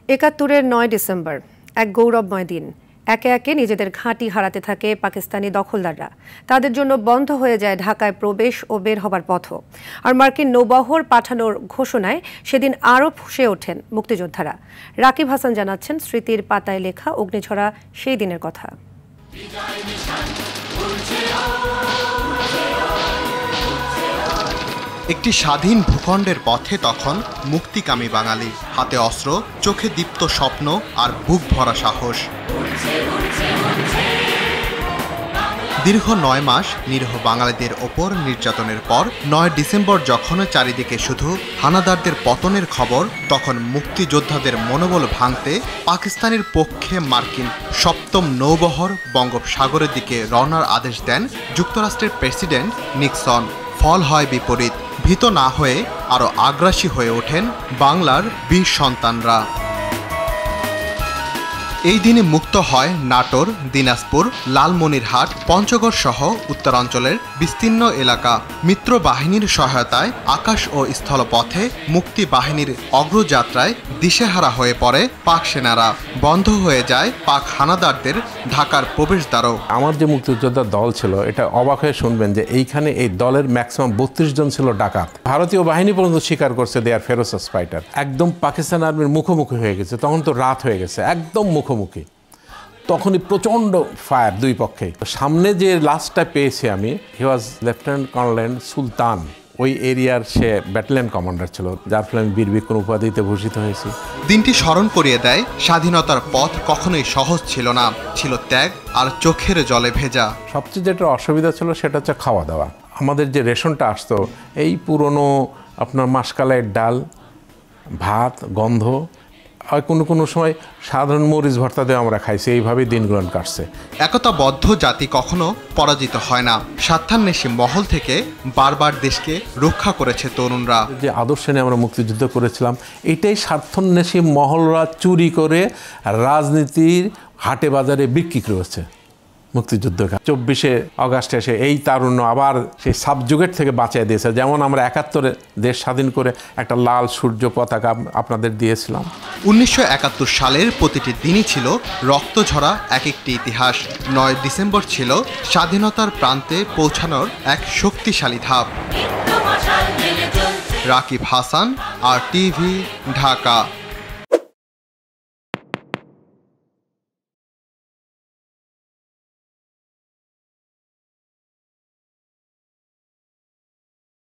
৭১-এর ৯ December এক গৌরবময় দিন। একে একে নিজেদের ঘাঁটি হারাতে থাকে পাকিস্তানি দখলদাররা। তাদের জন্য বন্ধ হয়ে যায় ঢাকায় প্রবেশ ও বের হবার পথও। আর মার্কিন নৌবহর পাঠানোর ঘোষণায় সেদিন আরও ফুঁসে ওঠেন মুক্তিযোদ্ধারা। রাকিব হাসান জানাচ্ছেন স্মৃতির পাতায় লেখা অগ্নিঝরা সেই দিনের কথা। একটি স্বাধীন ভূখণ্ডের পথে তখন মুক্তিকামী বাঙালি, হাতে অস্ত্র, চোখে দীপ্ত স্বপ্ন আর বুক ভরা সাহস। দীর্ঘ ৯ মাস নিরীহ বাঙালিদের ওপর নির্যাতনের পর ৯ ডিসেম্বর যখন চারিদিকে শুধু হানাদারদের পতনের খবর, তখন মুক্তিযোদ্ধাদের মনোবল ভাঙতে পাকিস্তানের পক্ষে মার্কিন ৭ম নৌবহর বঙ্গোপসাগরের দিকে রওনার আদেশ দেন যুক্তরাষ্ট্রের প্রেসিডেন্ট নিক্সন। ফল হয় বিপরীত। ভীত না হয়ে আরও আগ্রাসী হয়ে ওঠেন বাংলার বীর সন্তানরা। এই দিনে মুক্ত হয় নাটোর, দিনাজপুর, লালমনিরহাট, পঞ্চগড় সহ উত্তরাঞ্চলের বিস্তীর্ণ এলাকা। মিত্র বাহিনীর সহায়তায় আকাশ ও স্থলপথে মুক্তি বাহিনীর অগ্রযাত্রায় দিশেহারা হয়ে পড়ে পাক সেনারা। বন্ধ হয়ে যায় পাক হানাদারদের ঢাকার প্রবেশদ্বারও। আমার যে মুক্তিযোদ্ধার দল ছিল, এটা অবাক হয়ে শুনবেন যে এইখানে এই দলের ম্যাক্সিমাম ৩২ জন ছিল ডাকাত। ভারতীয় বাহিনী পর্যন্ত স্বীকার করছে দে আর ফেরোসাস ফাইটার। একদম পাকিস্তান আর্মির মুখোমুখি হয়ে গেছে, তখন তো রাত হয়ে গেছে, একদম মুখোমুখি। তখনই প্রচণ্ড ফায়ার দুই পক্ষে। সামনে যে লাস্টটা পেয়েছি আমি, হি ওয়াজ লেফটেন্যান্ট কর্নেল সুলতান। ওই এরিয়ার সে ব্যাটালিয়ন কমান্ডার ছিল, যার ফলে আমি বীর বিক্রম উপাধিতে ভূষিত হয়েছি। দিনটি স্মরণ করিয়ে দেয় স্বাধীনতার পথ কখনোই সহজ ছিল না, ছিল ত্যাগ আর চোখের জলে ভেজা। সবচেয়ে যেটা অসুবিধা ছিল সেটা হচ্ছে খাওয়া দাওয়া। আমাদের যে রেশনটা আসতো, এই পুরনো আপনার মাসকালের ডাল, ভাত, গন্ধ, আর কোনো সময় সাধারণ মরিচ ভর্তা দিয়ে আমরা খাইছি। এইভাবেই দিনগুলো কাটছে। একতাবদ্ধ জাতি কখনো পরাজিত হয় না। স্বার্থান্বেষী মহল থেকে বারবার দেশকে রক্ষা করেছে তরুণরা। যে আদর্শ নিয়ে আমরা মুক্তিযুদ্ধ করেছিলাম, এটাই স্বার্থান্বেষী মহলরা চুরি করে রাজনীতির হাটে বাজারে বিক্রি করেছে। মুক্তিযুদ্ধ ২৪শে অগাস্টে এসে এই তারুণ্য আবার সেই সাবজুগেট থেকে বাঁচিয়ে দিয়েছে। যেমন আমরা ৭১-এ দেশ স্বাধীন করে একটা লাল সূর্য পতাকা আপনাদের দিয়েছিলাম। ১৯৭১ সালের প্রতিটি দিনই ছিল রক্তঝরা এক একটি ইতিহাস। ৯ ডিসেম্বর ছিল স্বাধীনতার প্রান্তে পৌঁছানোর এক শক্তিশালী ধাপ। রাকিব হাসান, RTV, ঢাকা।